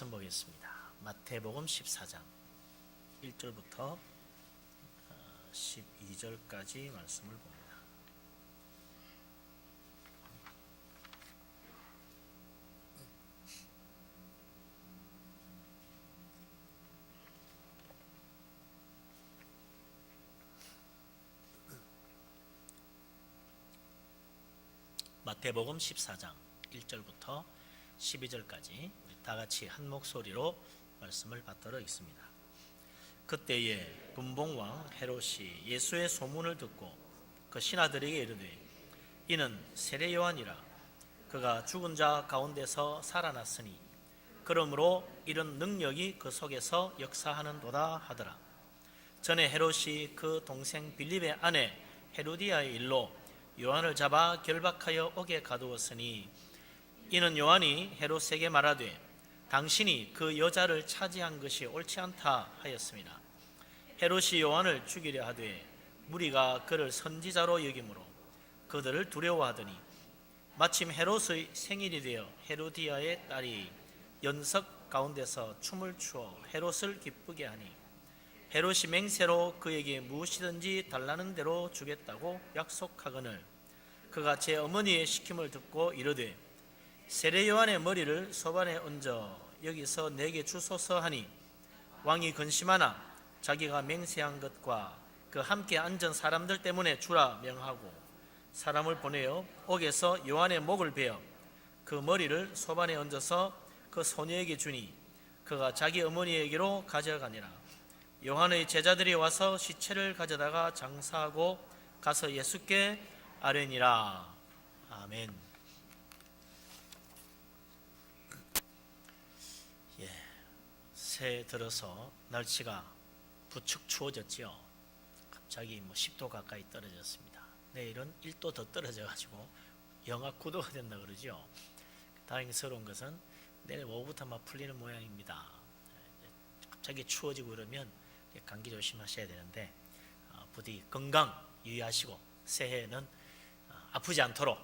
말씀 보겠습니다. 마태복음 14장 1절부터 12절까지 말씀을 봅니다. 마태복음 14장 1절부터 12절까지 우리 다 같이 한 목소리로 말씀을 받들어 있습니다. 그때에 분봉왕 헤롯이 예수의 소문을 듣고 그 신하들에게 이르되 이는 세례 요한이라 그가 죽은 자 가운데서 살아났으니 그러므로 이런 능력이 그 속에서 역사하는도다 하더라. 전에 헤롯이 그 동생 빌립의 아내 헤로디아의 일로 요한을 잡아 결박하여 옥에 가두었으니 이는 요한이 헤롯에게 말하되 당신이 그 여자를 차지한 것이 옳지 않다 하였습니다. 헤롯이 요한을 죽이려 하되 무리가 그를 선지자로 여기므로 그들을 두려워하더니 마침 헤롯의 생일이 되어 헤로디아의 딸이 연석 가운데서 춤을 추어 헤롯을 기쁘게 하니 헤롯이 맹세로 그에게 무엇이든지 달라는 대로 주겠다고 약속하거늘 그가 제 어머니의 시킴을 듣고 이르되 세례 요한의 머리를 소반에 얹어 여기서 내게 주소서 하니 왕이 근심하나 자기가 맹세한 것과 그 함께 앉은 사람들 때문에 주라 명하고 사람을 보내어 옥에서 요한의 목을 베어 그 머리를 소반에 얹어서 그 소녀에게 주니 그가 자기 어머니에게로 가져가니라. 요한의 제자들이 와서 시체를 가져다가 장사하고 가서 예수께 아뢰니라. 아멘. 새해 들어서 날씨가 부축 추워졌죠. 갑자기 10도 가까이 떨어졌습니다. 내일은 1도 더 떨어져가지고 영하 9도가 된다 그러죠. 다행스러운 것은 내일 오후부터 막 풀리는 모양입니다. 갑자기 추워지고 그러면 감기 조심하셔야 되는데 부디 건강 유의하시고 새해에는 아프지 않도록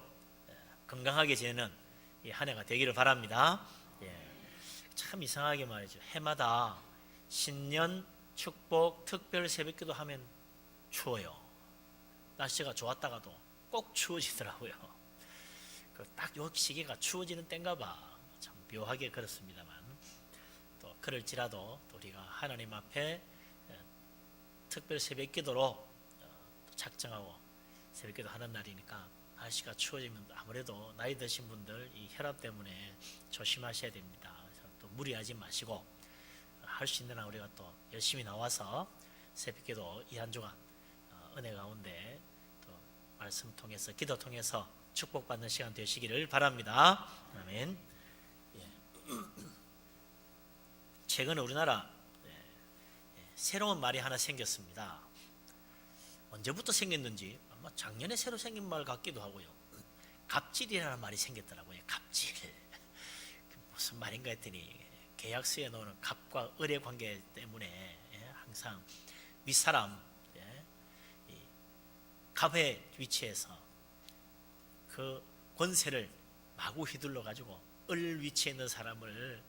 건강하게 지내는 한 해가 되기를 바랍니다. 참 이상하게 말이죠. 해마다 신년 축복 특별 새벽기도 하면 추워요. 날씨가 좋았다가도 꼭 추워지더라고요. 딱 요 시기가 추워지는 때인가 봐. 참 묘하게 그렇습니다만 또 그럴지라도 우리가 하나님 앞에 특별 새벽기도로 작정하고 새벽기도 하는 날이니까 날씨가 추워지면 아무래도 나이 드신 분들 이 혈압 때문에 조심하셔야 됩니다. 또 무리하지 마시고 할 수 있는 한 우리가 또 열심히 나와서 새벽기도 이 한 주간 은혜 가운데 또 말씀 통해서 기도 통해서 축복받는 시간 되시기를 바랍니다. 아멘. 최근에 우리나라 새로운 말이 하나 생겼습니다. 언제부터 생겼는지 아마 작년에 새로 생긴 말 같기도 하고요. 갑질이라는 말이 생겼더라고요. 갑질. 무슨 말인가 했더니 계약서에 나오는 갑과 을의 관계 때문에 항상 윗사람 갑의 위치에서 그 권세를 마구 휘둘러 가지고 을 위치에 있는 사람을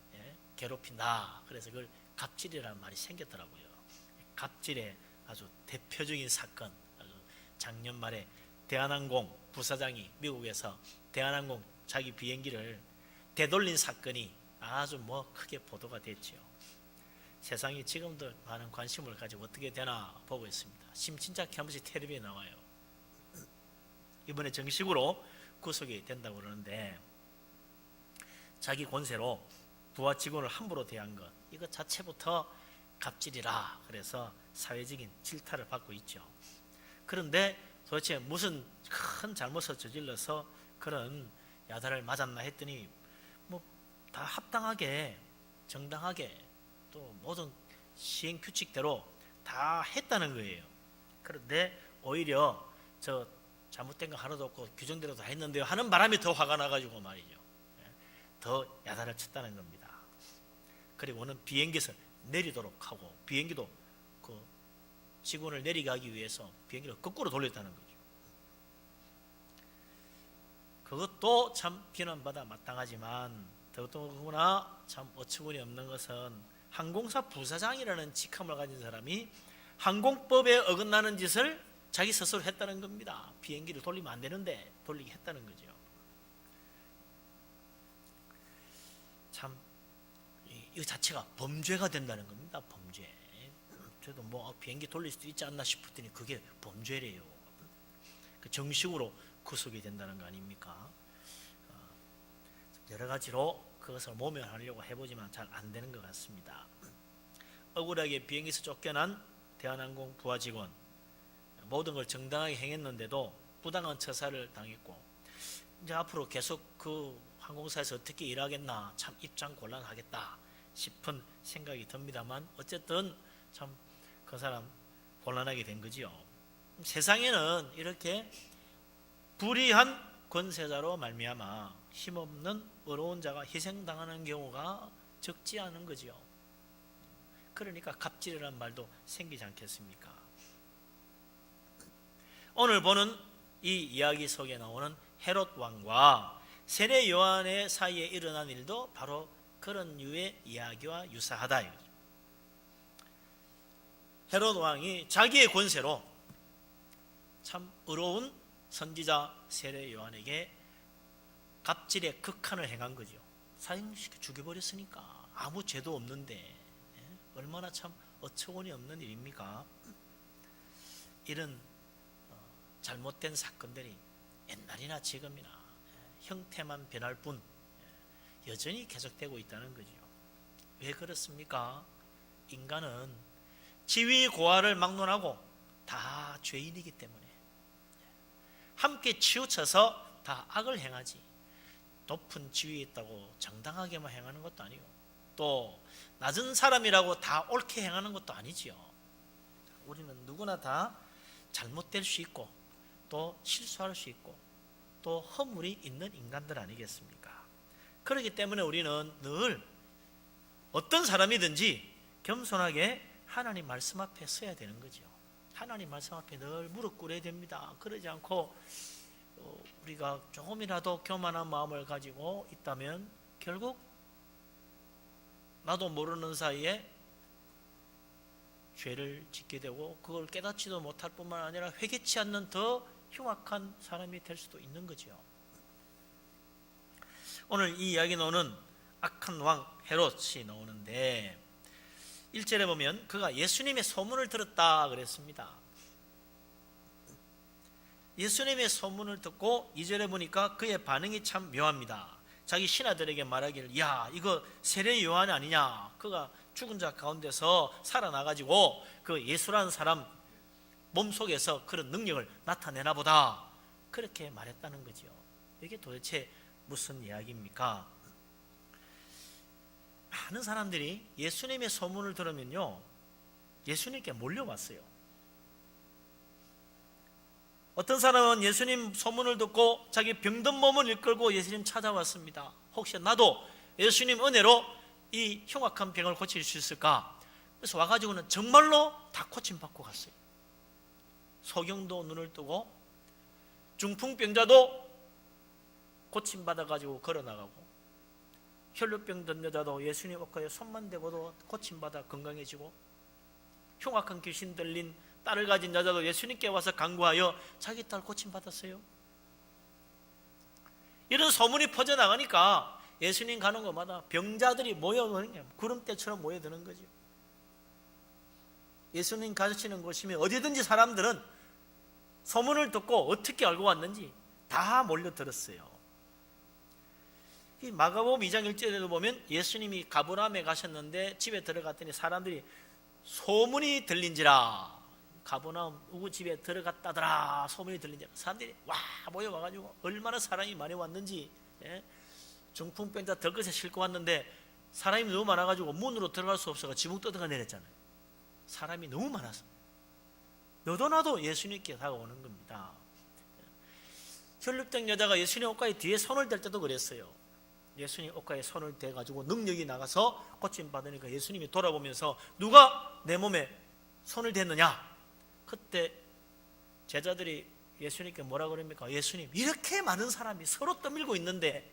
괴롭힌다. 그래서 그걸 갑질이라는 말이 생겼더라고요. 갑질의 아주 대표적인 사건, 작년 말에 대한항공 부사장이 미국에서 대한항공 자기 비행기를 되돌린 사건이 아주 크게 보도가 됐지요. 세상이 지금도 많은 관심을 가지고 어떻게 되나 보고 있습니다. 심진찮게 한 번씩 텔레비에 나와요. 이번에 정식으로 구속이 된다고 그러는데 자기 권세로 부하 직원을 함부로 대한 것 이것 자체부터 갑질이라 그래서 사회적인 질타를 받고 있죠. 그런데 도대체 무슨 큰 잘못을 저질러서 그런 야단을 맞았나 했더니 다 합당하게 정당하게 또 모든 시행 규칙대로 다 했다는 거예요. 그런데 오히려 저 잘못된 거 하나도 없고 규정대로 다 했는데요 하는 바람이 더 화가 나가지고 말이죠. 더 야단을 쳤다는 겁니다. 그리고는 비행기에서 내리도록 하고 비행기도 그 직원을 내리게 하기 위해서 비행기를 거꾸로 돌렸다는 거죠. 그것도 참 비난받아 마땅하지만 더더구나 참 어처구니 없는 것은 항공사 부사장이라는 직함을 가진 사람이 항공법에 어긋나는 짓을 자기 스스로 했다는 겁니다. 비행기를 돌리면 안 되는데 돌리게 했다는 거죠. 참 이 자체가 범죄가 된다는 겁니다. 범죄. 저도 뭐 비행기 돌릴 수도 있지 않나 싶었더니 그게 범죄래요. 정식으로 구속이 된다는 거 아닙니까? 여러 가지로 그것을 모면하려고 해보지만 잘 안 되는 것 같습니다. 억울하게 비행기에서 쫓겨난 대한항공 부하 직원, 모든 걸 정당하게 행했는데도 부당한 처사를 당했고, 이제 앞으로 계속 그 항공사에서 어떻게 일하겠나, 참 입장 곤란하겠다 싶은 생각이 듭니다만, 어쨌든 참 그 사람 곤란하게 된 거지요. 세상에는 이렇게 불의한 권세자로 말미암아 힘없는 어려운 자가 희생당하는 경우가 적지 않은 거지요. 그러니까 갑질이라는 말도 생기지 않겠습니까? 오늘 보는 이 이야기 속에 나오는 헤롯 왕과 세례 요한의 사이에 일어난 일도 바로 그런 류의 이야기와 유사하다 이거죠. 헤롯 왕이 자기의 권세로 참 의로운 선지자 세례 요한에게 갑질의 극한을 행한 거죠. 사형시켜 죽여버렸으니까 아무 죄도 없는데 얼마나 참 어처구니 없는 일입니까? 이런 잘못된 사건들이 옛날이나 지금이나 형태만 변할 뿐 여전히 계속되고 있다는 거죠. 왜 그렇습니까? 인간은 지위 고하를 막론하고 다 죄인이기 때문에 함께 치우쳐서 다 악을 행하지, 높은 지위에 있다고 정당하게만 행하는 것도 아니고 또 낮은 사람이라고 다 옳게 행하는 것도 아니지요. 우리는 누구나 다 잘못될 수 있고 또 실수할 수 있고 또 허물이 있는 인간들 아니겠습니까? 그렇기 때문에 우리는 늘 어떤 사람이든지 겸손하게 하나님 말씀 앞에 서야 되는 거죠. 하나님 말씀 앞에 늘 무릎 꿇어야 됩니다. 그러지 않고 우리가 조금이라도 교만한 마음을 가지고 있다면 결국 나도 모르는 사이에 죄를 짓게 되고 그걸 깨닫지도 못할 뿐만 아니라 회개치 않는 더 흉악한 사람이 될 수도 있는 거죠. 오늘 이 이야기 나오는 악한 왕 헤롯이 나오는데 1절에 보면 그가 예수님의 소문을 들었다 그랬습니다. 예수님의 소문을 듣고 2절에 보니까 그의 반응이 참 묘합니다. 자기 신하들에게 말하기를 야 이거 세례 요한 아니냐, 그가 죽은 자 가운데서 살아나가지고 그 예수라는 사람 몸속에서 그런 능력을 나타내나 보다, 그렇게 말했다는 거죠. 이게 도대체 무슨 이야기입니까? 많은 사람들이 예수님의 소문을 들으면요 예수님께 몰려왔어요. 어떤 사람은 예수님 소문을 듣고 자기 병든 몸을 이끌고 예수님 찾아왔습니다. 혹시 나도 예수님 은혜로 이 흉악한 병을 고칠 수 있을까? 그래서 와가지고는 정말로 다 고침받고 갔어요. 소경도 눈을 뜨고 중풍병자도 고침받아가지고 걸어나가고 혈루병 든 여자도 예수님 옷가에 손만 대고도 고침받아 건강해지고 흉악한 귀신 들린 딸을 가진 여자도 예수님께 와서 간구하여 자기 딸 고침받았어요. 이런 소문이 퍼져나가니까 예수님 가는 곳마다 병자들이 모여드는 게 구름대처럼 모여드는 거죠. 예수님 가시는 곳이면 어디든지 사람들은 소문을 듣고 어떻게 알고 왔는지 다 몰려들었어요. 이 마가복음 2장 1절에도 보면 예수님이 가버나움에 가셨는데 집에 들어갔더니 사람들이 소문이 들린지라, 가버나움 누구 집에 들어갔다더라 소문이 들린지라, 사람들이 와 모여와가지고 얼마나 사람이 많이 왔는지, 중풍병자 덜것에 싣고 왔는데 사람이 너무 많아가지고 문으로 들어갈 수 없어서 지붕 뜯어가 내렸잖아요. 사람이 너무 많아서 너도 나도 예수님께 다가오는 겁니다. 혈루병 여자가 예수님 옷가에 뒤에 손을 댈 때도 그랬어요. 예수님 옷가에 손을 대가지고 능력이 나가서 고침받으니까 예수님이 돌아보면서 누가 내 몸에 손을 댔느냐? 그때 제자들이 예수님께 뭐라 그럽니까? 예수님 이렇게 많은 사람이 서로 떠밀고 있는데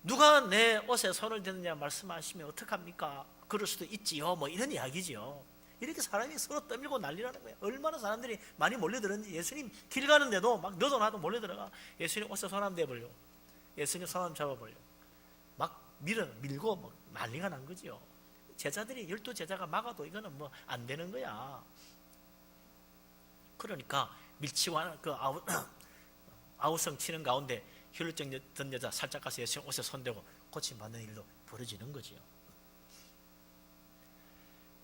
누가 내 옷에 손을 대느냐 말씀하시면 어떡합니까? 그럴 수도 있지요. 뭐 이런 이야기죠. 이렇게 사람이 서로 떠밀고 난리라는 거예요. 얼마나 사람들이 많이 몰려들었는지. 예수님 길 가는데도 막 너도 나도 몰려들어가 예수님 옷에 손 한번 대버려, 예수님 손 한번 잡아버려, 막 밀고 막 난리가 난 거죠. 제자들이 12제자가 막아도 이거는 뭐 안 되는 거야. 그러니까 밀치고 하는 그 아우성 치는 가운데 혈루증 든 여자 살짝 가서 예수님 옷에 손대고 고침받는 일도 벌어지는 거지요.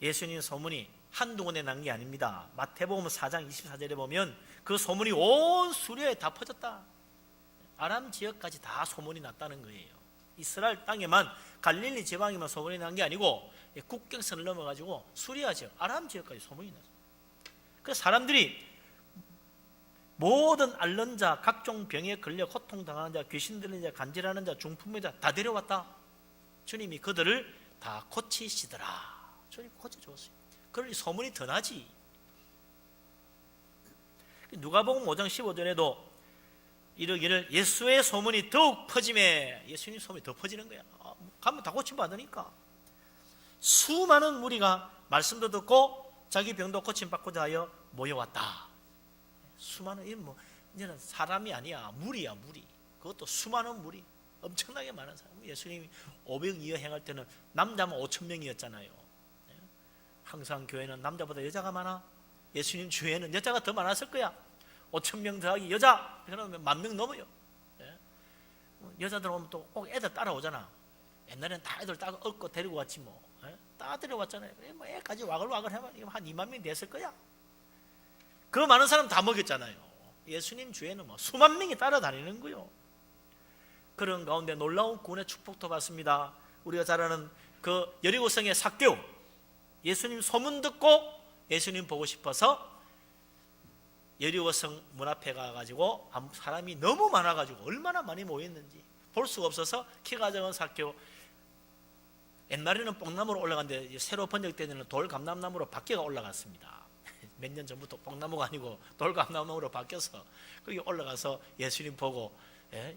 예수님 소문이 한두 군데 난 게 아닙니다. 마태복음 4장 24절에 보면 그 소문이 온 수리아에 다 퍼졌다. 아람 지역까지 다 소문이 났다는 거예요. 이스라엘 땅에만, 갈릴리 지방에만 소문이 난 게 아니고 국경선을 넘어가지고 수리아 지역, 아람 지역까지 소문이 났어요. 그래서 사람들이 모든 앓는 자, 각종 병에 걸려 고통당하는 자, 귀신 들린 자, 간질하는 자, 중풍의 자 다 데려왔다. 주님이 그들을 다 고치시더라. 주님이 고쳐줬어요. 그러니 소문이 더 나지. 누가복음 5장 15절에도 이르기를 예수의 소문이 더욱 퍼짐에, 예수님 소문이 더 퍼지는 거야. 가면 다 고침받으니까. 수많은 무리가 말씀도 듣고 자기 병도 고침받고자 하여 모여왔다. 수많은, 이제는 사람이 아니야, 무리야, 무리. 그것도 수많은 무리, 엄청나게 많은 사람. 예수님이 500여 행할 때는 남자만 5,000명이었잖아요. 항상 교회는 남자보다 여자가 많아. 예수님 주에는 여자가 더 많았을 거야. 5,000명 더하기 여자, 그러면 10,000명 넘어요. 여자들 오면 또 꼭 애들 따라오잖아. 옛날에는 다 애들 딱 얻고 데리고 왔지 뭐. 다 데려왔잖아요. 뭐 애까지 와글와글 해봐. 한 2만 명 됐을 거야. 그 많은 사람 다 먹였잖아요. 예수님 주에는 뭐 수만 명이 따라다니는 거요. 그런 가운데 놀라운 구원의 축복도 받습니다. 우리가 잘 아는 그 여리고성의 삭개오, 예수님 소문 듣고 예수님 보고 싶어서 여리고성 문 앞에 가가지고 사람이 너무 많아가지고 얼마나 많이 모였는지 볼 수가 없어서 키가 작은 삭개오, 옛날에는 뽕나무로 올라갔는데 새로 번역되는 돌감람나무로 밖에가 올라갔습니다. 몇 년 전부터 뽕나무가 아니고 돌감나무로 바뀌어서 거기 올라가서 예수님 보고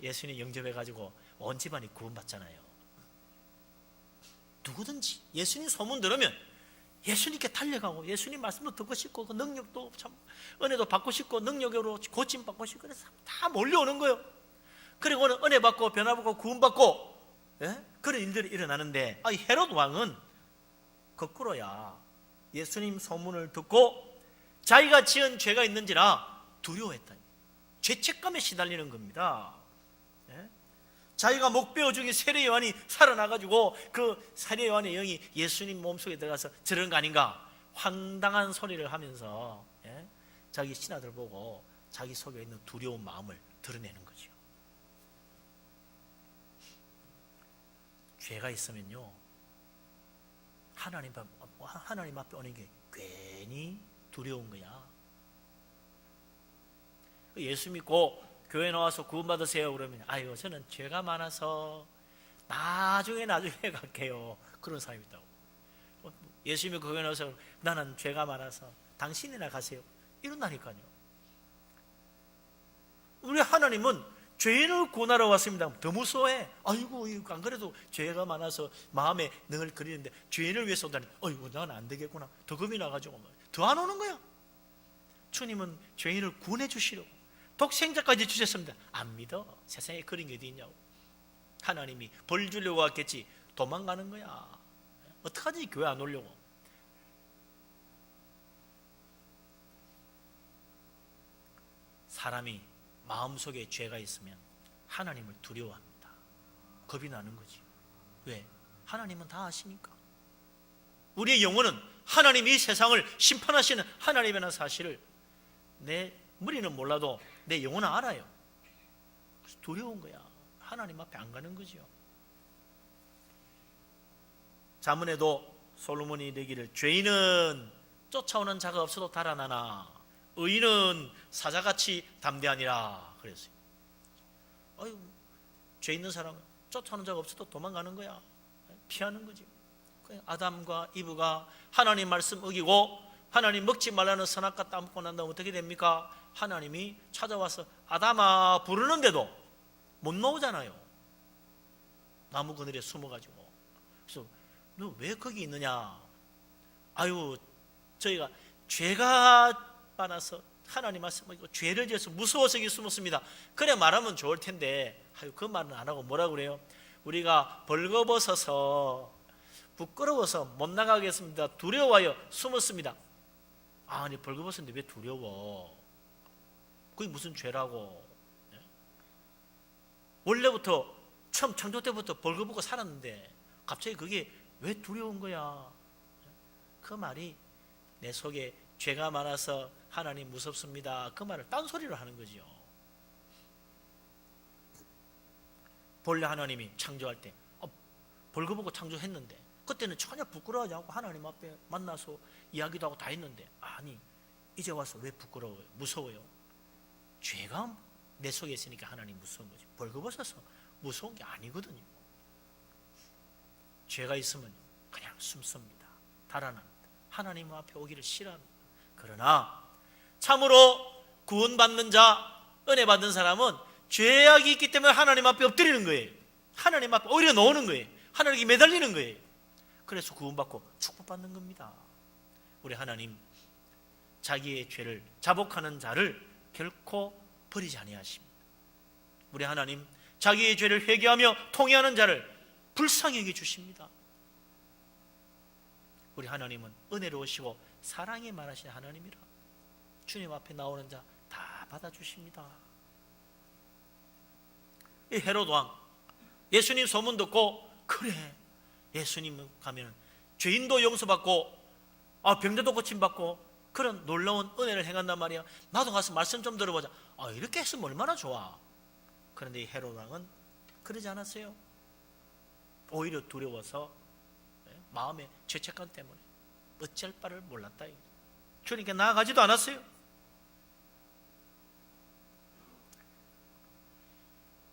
예수님 영접해가지고 온 집안이 구원받잖아요. 누구든지 예수님 소문 들으면 예수님께 달려가고 예수님 말씀도 듣고 싶고 그 능력도 참 은혜도 받고 싶고 능력으로 고침 받고 싶고 그래서 다 몰려오는 거예요. 그리고는 은혜 받고 변화 받고 구원 받고 그런 일들이 일어나는데 헤롯 왕은 거꾸로야. 예수님 소문을 듣고 자기가 지은 죄가 있는지라 두려워했다. 죄책감에 시달리는 겁니다. 자기가 목배어 중에 세례 요한이 살아나가지고 그 세례 요한의 영이 예수님 몸속에 들어가서 저런 거 아닌가 황당한 소리를 하면서 자기 신하들 보고 자기 속에 있는 두려운 마음을 드러내는 거죠. 죄가 있으면요 하나님 앞에 오는 게 괜히 두려운 거야. 예수 믿고 교회 나와서 구원받으세요 그러면 아유 저는 죄가 많아서 나중에 갈게요. 그런 사람이 있다고. 예수 믿고 교회 나와서 나는 죄가 많아서 당신이나 가세요. 이런다니까요. 우리 하나님은 죄인을 구원하러 왔습니다. 더 무서워해. 아이고 안 그래도 죄가 많아서 마음에 늘 그리는데 죄인을 위해서 온다니 아이고 난 안 되겠구나. 더 겁이 나가지고 더 안 오는 거야. 주님은 죄인을 구원해 주시려고 독생자까지 주셨습니다. 안 믿어. 세상에 그런 게 어디 있냐고. 하나님이 벌 주려고 왔겠지. 도망가는 거야. 어떡하지 교회 안 오려고. 사람이 마음속에 죄가 있으면 하나님을 두려워합니다. 겁이 나는 거지. 왜? 하나님은 다 아시니까. 우리의 영혼은 하나님이 세상을 심판하시는 하나님이라는 사실을 내 머리는 몰라도 내 영혼은 알아요. 그래서 두려운 거야. 하나님 앞에 안 가는 거죠. 자문에도 솔로몬이 이르기를 죄인은 쫓아오는 자가 없어도 달아나나 의인은 사자같이 담대하니라 그랬어요. 아유, 죄 있는 사람은 쫓아오는 자가 없어도 도망가는 거야. 피하는 거지. 아담과 이브가 하나님 말씀 어기고 하나님 먹지 말라는 선악과 따먹고 난 다음 어떻게 됩니까? 하나님이 찾아와서 아담아 부르는데도 못 나오잖아요. 나무 그늘에 숨어가지고. 그래서 너 왜 거기 있느냐? 아유, 저희가 죄가 많아서 하나님 말씀하고 죄를 지어서 무서워서 여기 숨었습니다. 그래 말하면 좋을 텐데, 아유, 그 말은 안 하고 뭐라 그래요? 우리가 벌거벗어서 부끄러워서 못 나가겠습니다. 두려워요. 숨었습니다. 아니, 벌거벗었는데 왜 두려워? 그게 무슨 죄라고? 원래부터 처음 창조 때부터 벌거벗고 살았는데 갑자기 그게 왜 두려운 거야? 그 말이 내 속에 죄가 많아서 하나님 무섭습니다. 그 말을 딴소리로 하는 거죠. 본래 하나님이 창조할 때 벌거벗고 창조했는데 그때는 전혀 부끄러워하지 않고 하나님 앞에 만나서 이야기도 하고 다 했는데, 아니 이제 와서 왜 부끄러워요? 무서워요? 죄가 내 속에 있으니까 하나님 무서운 거지. 벌거벗어서 무서운 게 아니거든요. 죄가 있으면 그냥 숨습니다. 달아납니다. 하나님 앞에 오기를 싫어합니다. 그러나 참으로 구원받는 자, 은혜 받는 사람은 죄악이 있기 때문에 하나님 앞에 엎드리는 거예요. 하나님 앞에 오히려 놓는 거예요. 하나님께 매달리는 거예요. 그래서 구원받고 축복받는 겁니다. 우리 하나님 자기의 죄를 자복하는 자를 결코 버리지 아니하십니다. 우리 하나님 자기의 죄를 회개하며 통회하는 자를 불쌍히 여겨 주십니다. 우리 하나님은 은혜로우시고 사랑이 많으신 하나님이라 주님 앞에 나오는 자 다 받아주십니다. 이 헤롯 왕 예수님 소문 듣고, 그래 예수님 가면 죄인도 용서받고 병자도 고침받고 그런 놀라운 은혜를 행한단 말이야. 나도 가서 말씀 좀 들어보자. 이렇게 했으면 얼마나 좋아. 그런데 이 헤롯 왕은 그러지 않았어요. 오히려 두려워서 마음의 죄책감 때문에 어찌할 바를 몰랐다. 주님께 나아가지도 않았어요.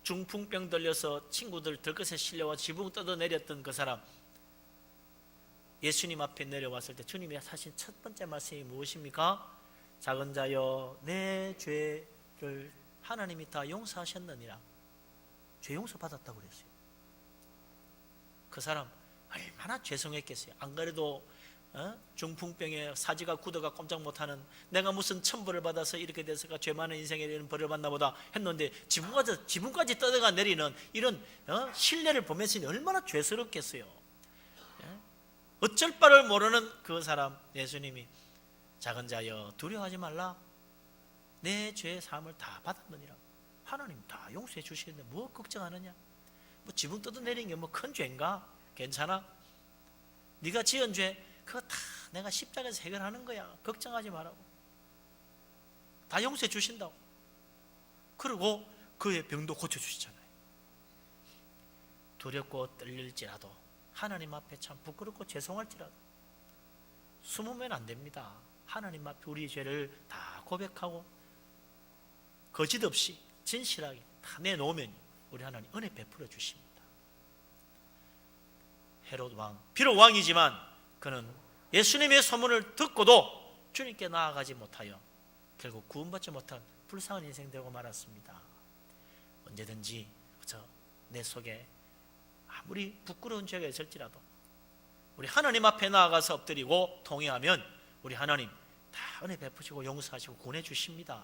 중풍병 들려서 친구들 들것에 실려와 지붕 뜯어내렸던 그 사람, 예수님 앞에 내려왔을 때 주님이 하신 첫 번째 말씀이 무엇입니까? 작은 자여 내 죄를 하나님이 다 용서하셨느니라. 죄 용서 받았다고 그랬어요. 그 사람 얼마나 죄송했겠어요. 안 그래도 중풍병에 사지가 굳어가 꼼짝 못하는, 내가 무슨 천벌을 받아서 이렇게 됐을까, 죄 많은 인생에 이런 벌을 받나 보다 했는데 지붕까지 떠다가 내리는 이런 신뢰를 보면서 얼마나 죄스럽겠어요. 어쩔 바를 모르는 그 사람, 예수님이 작은 자여 두려워하지 말라. 내 죄의 사함을 다 받았느니라. 하나님 다 용서해 주시는데 뭐 걱정하느냐? 뭐 지붕 뜯어내린 게 뭐 큰 죄인가? 괜찮아? 네가 지은 죄 그거 다 내가 십자가에서 해결하는 거야. 걱정하지 말라고. 다 용서해 주신다고. 그리고 그의 병도 고쳐주시잖아요. 두렵고 떨릴지라도, 하나님 앞에 참 부끄럽고 죄송할지라도 숨으면 안 됩니다. 하나님 앞에 우리 죄를 다 고백하고 거짓 없이 진실하게 다 내놓으면 우리 하나님 은혜 베풀어 주십니다. 헤롯 왕, 비록 왕이지만 그는 예수님의 소문을 듣고도 주님께 나아가지 못하여 결국 구원받지 못한 불쌍한 인생 되고 말았습니다. 언제든지 내 속에 아무리 부끄러운 죄가 있을지라도 우리 하나님 앞에 나아가서 엎드리고 통회하면 우리 하나님 다 은혜 베푸시고 용서하시고 구원해 주십니다.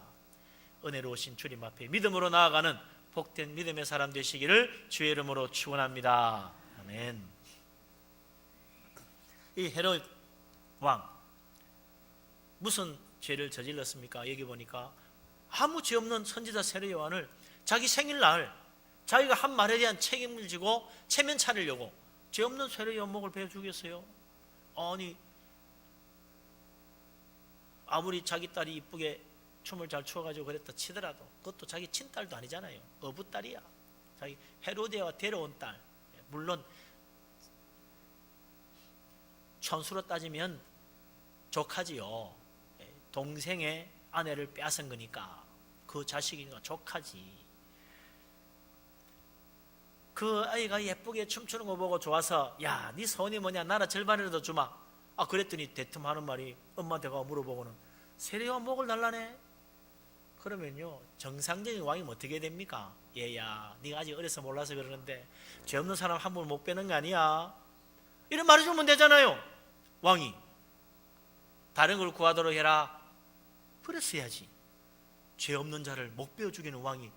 은혜로우신 주님 앞에 믿음으로 나아가는 복된 믿음의 사람 되시기를 주의 이름으로 축원합니다. 아멘. 이 헤롯 왕 무슨 죄를 저질렀습니까? 여기 보니까 아무 죄 없는 선지자 세례 요한을 자기 생일날 자기가 한 말에 대한 책임을 지고 체면 차리려고 죄 없는 세례 요한 목을 베어 주겠어요? 아니, 아무리 자기 딸이 이쁘게 춤을 잘 추어가지고 그랬다 치더라도 그것도 자기 친딸도 아니잖아요. 어부딸이야. 자기 헤로데와 데려온 딸. 물론 천수로 따지면 조카지요. 동생의 아내를 빼앗은 거니까 그 자식이니까 조카지. 그 아이가 예쁘게 춤추는 거 보고 좋아서 야, 네 소원이 뭐냐? 나라 절반이라도 주마. 그랬더니 대뜸 하는 말이, 엄마한테 가서 물어보고는 세례요한 목을 달라네. 그러면요 정상적인 왕이면 어떻게 됩니까? 얘야, 네가 아직 어려서 몰라서 그러는데 죄 없는 사람 한 분 못 빼는 거 아니야? 이런 말을 주면 되잖아요. 왕이 다른 걸 구하도록 해라 그랬어야지. 죄 없는 자를 못 베어 죽이는 왕이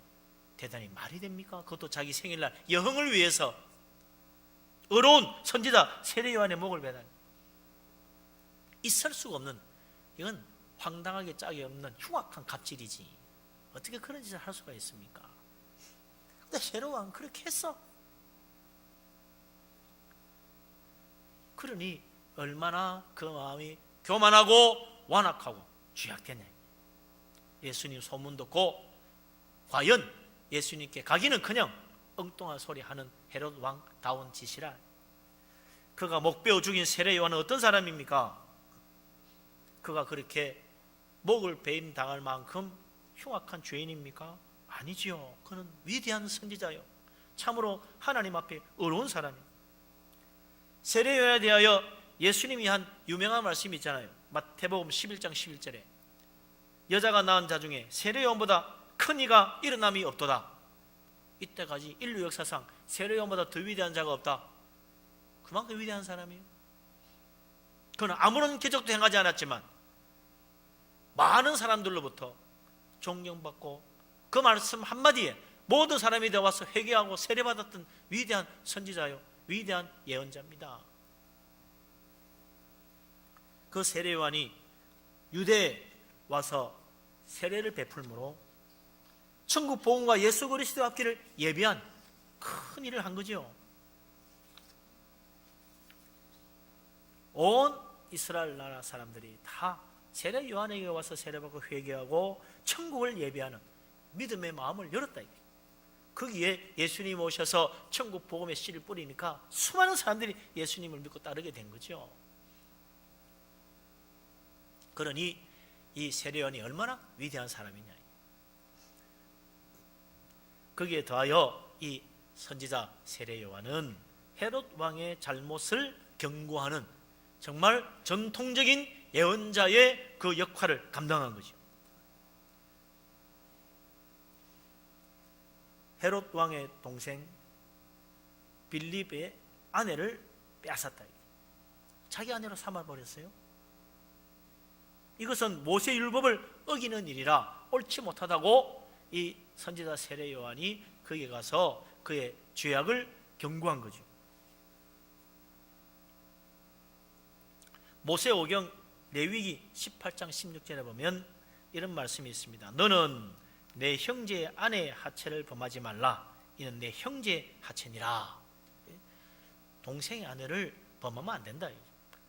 대단히 말이 됩니까? 그것도 자기 생일날 여흥을 위해서 의로운 선지자 세례 요한의 목을 베다니. 있을 수가 없는, 이건 황당하게 짝이 없는 흉악한 갑질이지. 어떻게 그런 짓을 할 수가 있습니까? 근데 세례 요한 그렇게 했어. 그러니 얼마나 그 마음이 교만하고 완악하고 죄악되냐. 예수님 소문 듣고 과연 예수님께 가기는커녕 엉뚱한 소리 하는 헤롯 왕다운 짓이라. 그가 목 베어 죽인 세례 요한은 어떤 사람입니까? 그가 그렇게 목을 베임 당할 만큼 흉악한 죄인입니까? 아니지요. 그는 위대한 선지자요, 참으로 하나님 앞에 의로운 사람이에요. 세례 요한에 대하여 예수님이 한 유명한 말씀이 있잖아요. 마태복음 11장 11절에 여자가 낳은 자 중에 세례 요한보다 큰 이가 일어남이 없도다. 이때까지 인류 역사상 세례 요한보다 더 위대한 자가 없다. 그만큼 위대한 사람이에요. 그는 아무런 기적도 행하지 않았지만 많은 사람들로부터 존경받고 그 말씀 한마디에 모든 사람이 되어와서 회개하고 세례받았던 위대한 선지자요, 위대한 예언자입니다. 그 세례 요한이 유대에 와서 세례를 베풀므로 천국 복음과 예수 그리스도 앞길을 예비한 큰 일을 한 거죠. 온 이스라엘 나라 사람들이 다 세례 요한에게 와서 세례받고 회개하고 천국을 예비하는 믿음의 마음을 열었다. 거기에 예수님 오셔서 천국 복음의 씨를 뿌리니까 수많은 사람들이 예수님을 믿고 따르게 된 거죠. 그러니 이 세례 요한이 얼마나 위대한 사람이냐. 거기에 더하여 이 선지자 세례 요한은 헤롯 왕의 잘못을 경고하는 정말 전통적인 예언자의 그 역할을 감당한 거죠. 헤롯 왕의 동생 빌립의 아내를 빼앗았다. 자기 아내로 삼아버렸어요. 이것은 모세 율법을 어기는 일이라 옳지 못하다고 이 선지자 세례 요한이 거기에 가서 그의 죄악을 경고한 거죠. 모세오경 레위기 18장 16절에 보면 이런 말씀이 있습니다. 너는 내 형제의 아내의 하체를 범하지 말라. 이는 내 형제의 하체니라. 동생의 아내를 범하면 안 된다.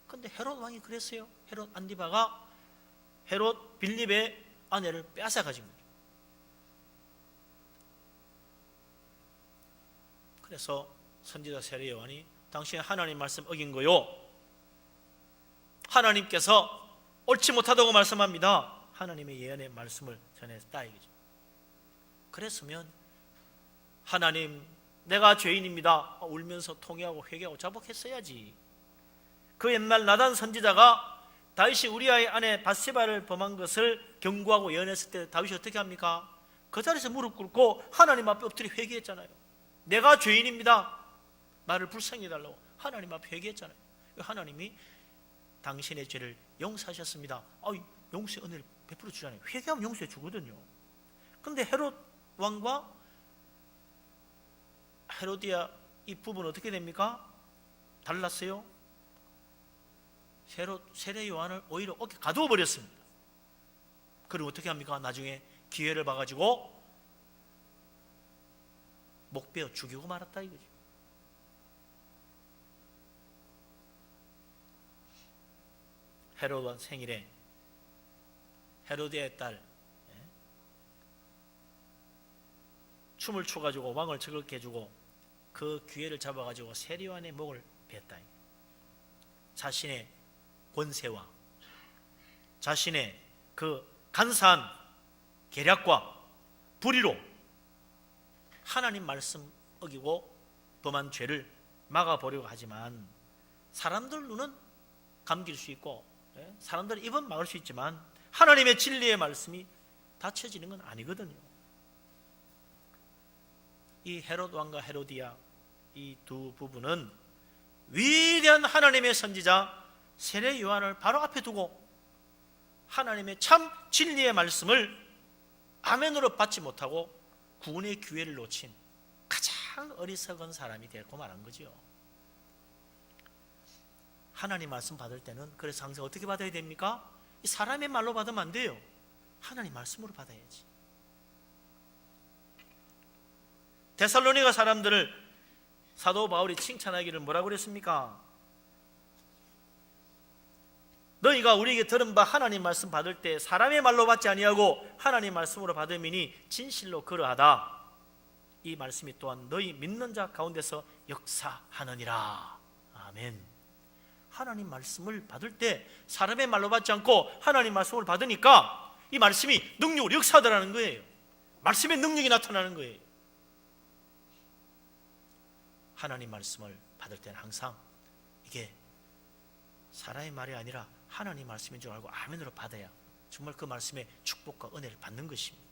그런데 헤롯 왕이 그랬어요. 헤롯 안디바가 헤롯 빌립의 아내를 빼앗아 가진 거죠. 그래서 선지자 세례 요한이 당신이 하나님 말씀 어긴 거요, 하나님께서 옳지 못하다고 말씀합니다. 하나님의 예언의 말씀을 전했다 이거죠. 그랬으면 하나님 내가 죄인입니다 울면서 통회하고 회개하고 자복했어야지. 그 옛날 나단 선지자가 다윗이 우리아의 아내 바세바를 범한 것을 경고하고 예언했을 때 다윗이 어떻게 합니까? 그 자리에서 무릎 꿇고 하나님 앞에 엎드려 회개했잖아요. 내가 죄인입니다, 나를 불쌍히 해달라고 하나님 앞에 회개했잖아요. 하나님이 당신의 죄를 용서하셨습니다. 용서의 은혜를 베풀어 주잖아요. 회개하면 용서해 주거든요. 그런데 헤롯 왕과 헤로디아 이 부부는 어떻게 됩니까? 달랐어요. 세례 요한을 오히려 어깨 가두어 버렸습니다. 그리고 어떻게 합니까? 나중에 기회를 봐가지고 목 베어 죽이고 말았다 이거죠. 헤롯 왕 생일에 헤로디아의 딸 춤을 춰가지고 왕을 즐겁게 해주고 그 기회를 잡아가지고 세례 요한의 목을 베었다. 자신의 권세와 자신의 그 간사한 계략과 불의로 하나님 말씀 어기고 범한 죄를 막아보려고 하지만 사람들 눈은 감길 수 있고 사람들의 입은 막을 수 있지만 하나님의 진리의 말씀이 닫혀지는 건 아니거든요. 이 헤롯 왕과 헤로디아 이 두 부부는 위대한 하나님의 선지자 세례 요한을 바로 앞에 두고 하나님의 참 진리의 말씀을 아멘으로 받지 못하고 구원의 기회를 놓친 가장 어리석은 사람이 되고 말한 거죠. 하나님 말씀 받을 때는 그래서 항상 어떻게 받아야 됩니까? 이 사람의 말로 받으면 안 돼요. 하나님 말씀으로 받아야지. 데살로니가 사람들을 사도 바울이 칭찬하기를 뭐라고 그랬습니까? 너희가 우리에게 들은 바 하나님 말씀 받을 때 사람의 말로 받지 아니하고 하나님 말씀으로 받음이니 진실로 그러하다. 이 말씀이 또한 너희 믿는 자 가운데서 역사하느니라. 아멘. 하나님 말씀을 받을 때 사람의 말로 받지 않고 하나님 말씀을 받으니까 이 말씀이 능력으로 역사하더라는 거예요. 말씀의 능력이 나타나는 거예요. 하나님 말씀을 받을 때는 항상 이게 사람의 말이 아니라 하나님 말씀인 줄 알고 아멘으로 받아야 정말 그 말씀의 축복과 은혜를 받는 것입니다.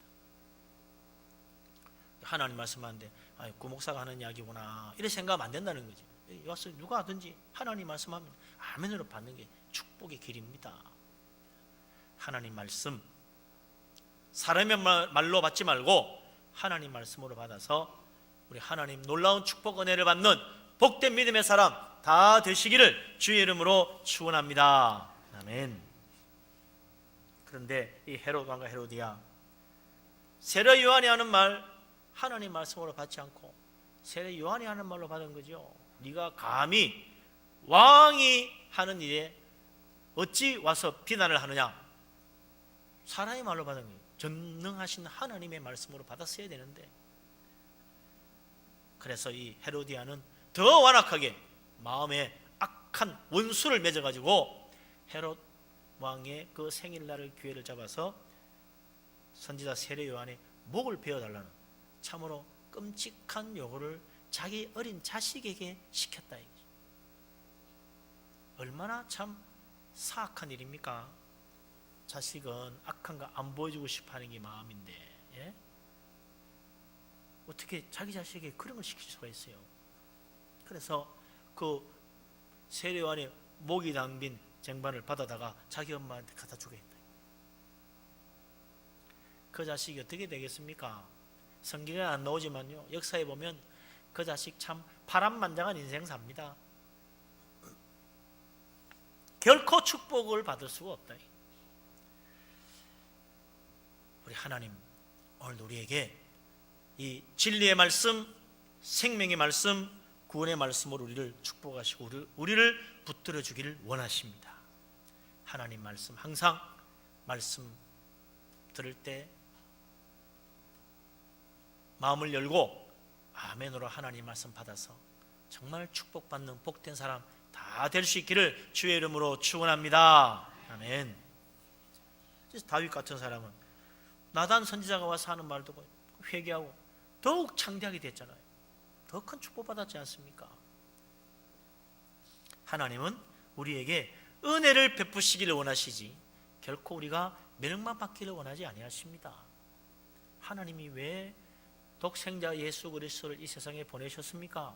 하나님 말씀하는데 그 목사가 하는 이야기구나 이렇게 생각하면 안 된다는 거죠. 와서 누가 하든지 하나님 말씀하면 아멘으로 받는 게 축복의 길입니다. 하나님 말씀 사람의 말로 받지 말고 하나님 말씀으로 받아서 우리 하나님 놀라운 축복 은혜를 받는 복된 믿음의 사람 다 되시기를 주의 이름으로 축원합니다. 아멘. 그런데 이 헤롯 왕과 헤로디아 세례 요한이 하는 말 하나님 말씀으로 받지 않고 세례 요한이 하는 말로 받은 거죠. 네가 감히 왕이 하는 일에 어찌 와서 비난을 하느냐. 사람의 말로 받은 거예요. 전능하신 하나님의 말씀으로 받았어야 되는데 그래서 이 헤로디아는 더 완악하게 마음에 악한 원수를 맺어가지고 헤롯 왕의 그 생일날을 기회를 잡아서 선지자 세례 요한의 목을 베어달라는 참으로 끔찍한 요구를 자기 어린 자식에게 시켰다. 얼마나 참 사악한 일입니까? 자식은 악한 거 안 보여주고 싶어 하는 게 마음인데 예? 어떻게 자기 자식에게 그런 걸 시킬 수가 있어요? 그래서 그 세례 요한의 목이 담긴 쟁반을 받아다가 자기 엄마한테 갖다 주게 했다. 그 자식이 어떻게 되겠습니까? 성경에 안 나오지만요 역사에 보면 그 자식 참 파란만장한 인생 삽니다. 결코 축복을 받을 수가 없다. 우리 하나님 오늘 우리에게 이 진리의 말씀, 생명의 말씀, 구원의 말씀으로 우리를 축복하시고 우리를 붙들어 주기를 원하십니다. 하나님 말씀 항상 말씀 들을 때 마음을 열고 아멘으로 하나님 말씀 받아서 정말 축복받는 복된 사람 다 될 수 있기를 주의 이름으로 축원합니다. 아멘. 그래서 다윗 같은 사람은 나단 선지자가 와서 하는 말 듣고 회개하고 더욱 창대하게 됐잖아요. 더 큰 축복 받았지 않습니까? 하나님은 우리에게 은혜를 베푸시기를 원하시지 결코 우리가 멸망만 받기를 원하지 아니하십니다. 하나님이 왜 독생자 예수 그리스도를 이 세상에 보내셨습니까?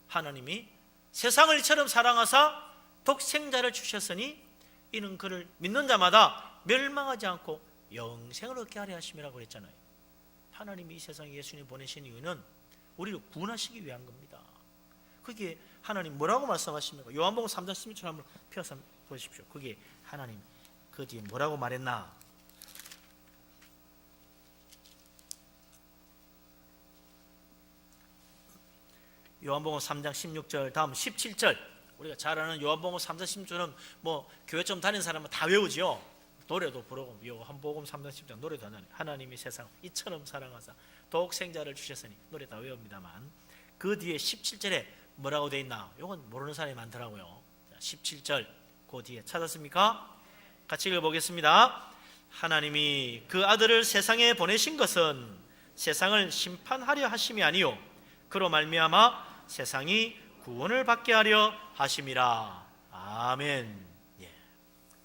하나님이 세상을 이처럼 사랑하사 독생자를 주셨으니 이는 그를 믿는 자마다 멸망하지 않고 영생을 얻게 하려 하심이라고 그랬잖아요. 하나님이 이 세상에 예수님 보내신 이유는 우리를 구원하시기 위한 겁니다. 그게 하나님 뭐라고 말씀하십니까? 요한복음 3장 16절 한번 펴서 보십시오. 그게 하나님 그 뒤에 뭐라고 말했나? 요한복음 3장 16절 다음 17절 우리가 잘 아는 요한복음 3장 16절은 뭐 교회 좀 다니는 사람은 다 외우죠. 노래도 부르고 요한복음 3장 10장 노래도 하나니 하나님이 세상 이처럼 사랑하사 독생자를 주셨으니 노래 다 외웁니다만 그 뒤에 17절에 뭐라고 돼 있나? 이건 모르는 사람이 많더라고요. 17절 그 뒤에 찾았습니까? 같이 읽어보겠습니다. 하나님이 그 아들을 세상에 보내신 것은 세상을 심판하려 하심이 아니요 그로 말미암아 세상이 구원을 받게 하려 하심이라. 아멘. 예.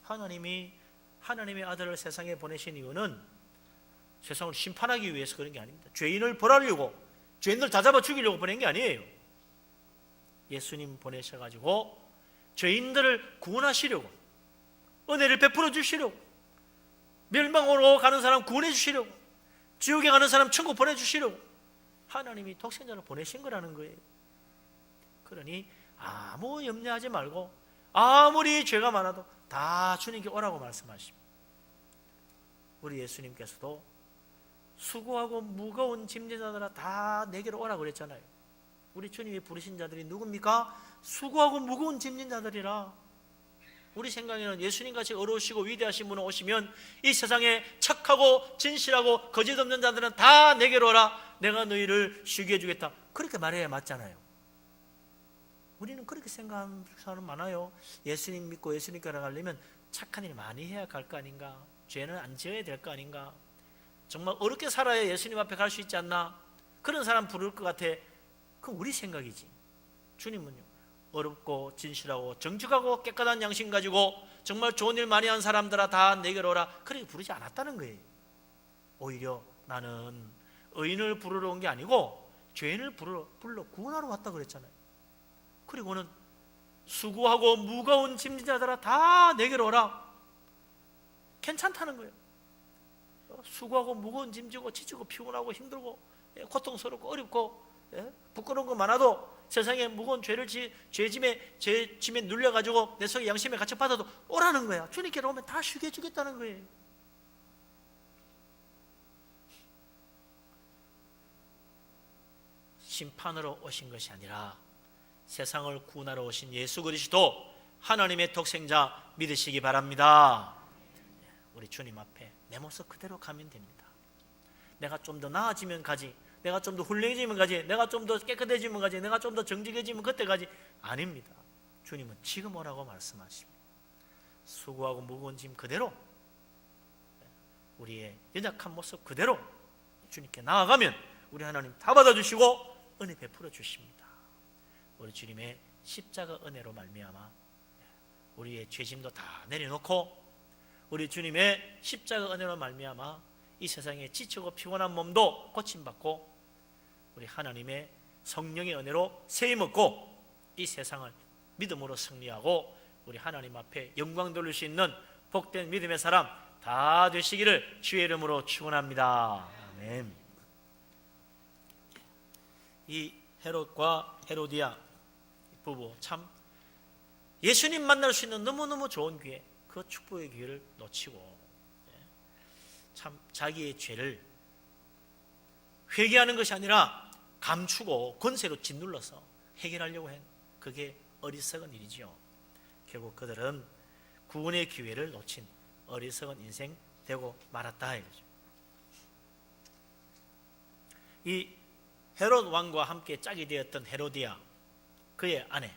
하나님의 아들을 세상에 보내신 이유는 세상을 심판하기 위해서 그런 게 아닙니다. 죄인을 벌하려고 죄인들 다 잡아 죽이려고 보낸 게 아니에요. 예수님 보내셔가지고 죄인들을 구원하시려고, 은혜를 베풀어 주시려고, 멸망으로 가는 사람 구원해 주시려고, 지옥에 가는 사람 천국 보내주시려고 하나님이 독생자를 보내신 거라는 거예요. 그러니 아무 염려하지 말고 아무리 죄가 많아도 다 주님께 오라고 말씀하십니다. 우리 예수님께서도 수고하고 무거운 짐진자들아 다 내게로 오라고 그랬잖아요. 우리 주님이 부르신 자들이 누굽니까? 수고하고 무거운 짐진자들이라. 우리 생각에는 예수님같이 어려우시고 위대하신 분은 오시면 이 세상에 착하고 진실하고 거짓 없는 자들은 다 내게로 오라, 내가 너희를 쉬게 해주겠다, 그렇게 말해야 맞잖아요. 우리는 그렇게 생각하는 사람 많아요. 예수님 믿고 예수님께 나가려면 착한 일 많이 해야 갈 거 아닌가, 죄는 안 지어야 될 거 아닌가, 정말 어렵게 살아야 예수님 앞에 갈 수 있지 않나, 그런 사람 부를 것 같아. 그건 우리 생각이지. 주님은요, 어렵고 진실하고 정직하고 깨끗한 양심 가지고 정말 좋은 일 많이 한 사람들아 다 내게로 오라, 그렇게 부르지 않았다는 거예요. 오히려 나는 의인을 부르러 온 게 아니고 죄인을 불러 구원하러 왔다 그랬잖아요. 그리고는 수고하고 무거운 짐진자들아 다 내게로 오라, 괜찮다는 거예요. 수고하고 무거운 짐지고 지치고 피곤하고 힘들고 고통스럽고 어렵고 부끄러운 거 많아도 세상에 무거운 죄짐에 눌려가지고 내 속에 양심에 갇혀받아도 오라는 거야. 주님께로 오면 다 쉬게 해주겠다는 거예요. 심판으로 오신 것이 아니라 세상을 구원하러 오신 예수 그리스도 하나님의 독생자 믿으시기 바랍니다. 우리 주님 앞에 내 모습 그대로 가면 됩니다. 내가 좀 더 나아지면 가지, 내가 좀 더 훌륭해지면 가지, 내가 좀 더 깨끗해지면 가지, 내가 좀 더 정직해지면 그때 가지, 아닙니다. 주님은 지금 오라고 말씀하십니다. 수고하고 무거운 짐 그대로, 우리의 연약한 모습 그대로 주님께 나아가면 우리 하나님 다 받아주시고 은혜 베풀어 주십니다. 우리 주님의 십자가 은혜로 말미암아 우리의 죄짐도 다 내려놓고 우리 주님의 십자가 은혜로 말미암아 이 세상에 지치고 피곤한 몸도 고침받고 우리 하나님의 성령의 은혜로 세임 얻고 이 세상을 믿음으로 승리하고 우리 하나님 앞에 영광 돌릴 수 있는 복된 믿음의 사람 다 되시기를 주의 이름으로 축원합니다. 아멘. 이 헤롯과 헤로디아 부부, 참 예수님 만날 수 있는 너무너무 좋은 기회, 그 축복의 기회를 놓치고 참 자기의 죄를 회개하는 것이 아니라 감추고 권세로 짓눌러서 해결하려고 한, 그게 어리석은 일이지요. 결국 그들은 구원의 기회를 놓친 어리석은 인생 되고 말았다 이거죠. 이 헤롯 왕과 함께 짝이 되었던 헤로디아, 그의 아내,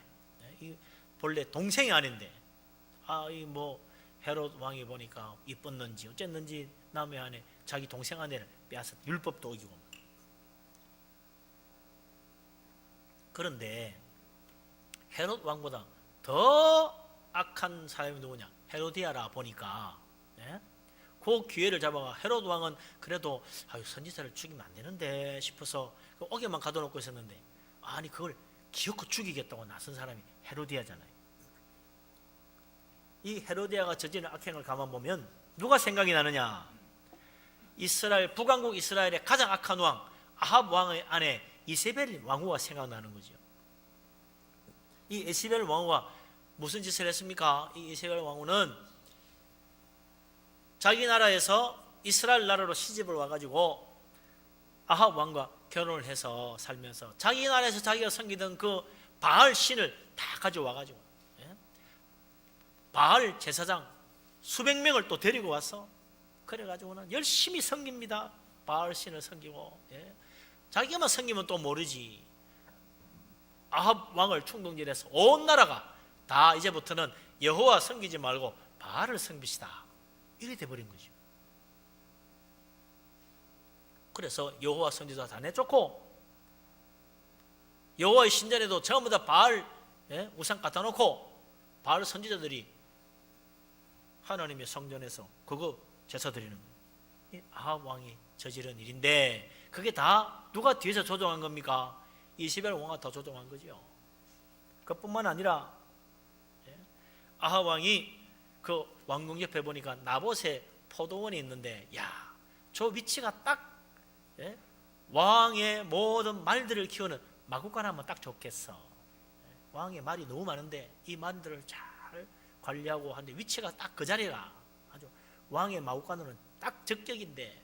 본래 동생이 아닌데 이 뭐 헤롯 왕이 보니까 이뻤는지 어쨌는지 남의 아내, 자기 동생 아내를 빼앗아 율법도 어기고. 그런데 헤롯 왕보다 더 악한 사람이 누구냐, 헤로디아라 보니까 그 기회를 잡아가 헤롯 왕은 그래도 선지자를 죽이면 안 되는데 싶어서 그 옥에만 가둬놓고 있었는데, 아니 그걸 기어코 죽이겠다고 나선 사람이 헤로디아잖아요. 이 헤로디아가 저지른 악행을 가만 보면 누가 생각이 나느냐, 이스라엘, 북왕국 이스라엘의 가장 악한 왕 아합 왕의 아내 이세벨 왕후가 생각나는 거죠. 이 이세벨 왕후가 무슨 짓을 했습니까? 이 이세벨 왕후는 자기 나라에서 이스라엘 나라로 시집을 와가지고 아합 왕과 결혼을 해서 살면서 자기 나라에서 자기가 섬기던 그 바알 신을 다 가져와가지고 바알 제사장 수백 명을 또 데리고 와서 그래가지고는 열심히 섬깁니다. 바알 신을 섬기고 자기가만 섬기면 또 모르지. 아합 왕을 충동질해서 온 나라가 다 이제부터는 여호와 섬기지 말고 바알을 섬기시다, 이래 돼버린 거죠. 그래서 여호와 선지자 다 내쫓고 여호와의 신전에도 전부 다 바알 우상 갖다 놓고 바알 선지자들이 하나님의 성전에서 그거 제사 드리는 거예요. 아합 왕이 저지른 일인데, 그게 다 누가 뒤에서 조종한 겁니까? 이세벨 왕가 더 조종한 거죠. 그뿐만 아니라 아합 왕이 그 왕궁 옆에 보니까 나봇의 포도원이 있는데, 야, 저 위치가 딱 왕의 모든 말들을 키우는 마구간 하면 딱 좋겠어. 왕의 말이 너무 많은데 이 말들을 잘 관리하고 하는데 위치가 딱 그 자리가 아주 왕의 마구간으로는 딱 적격인데,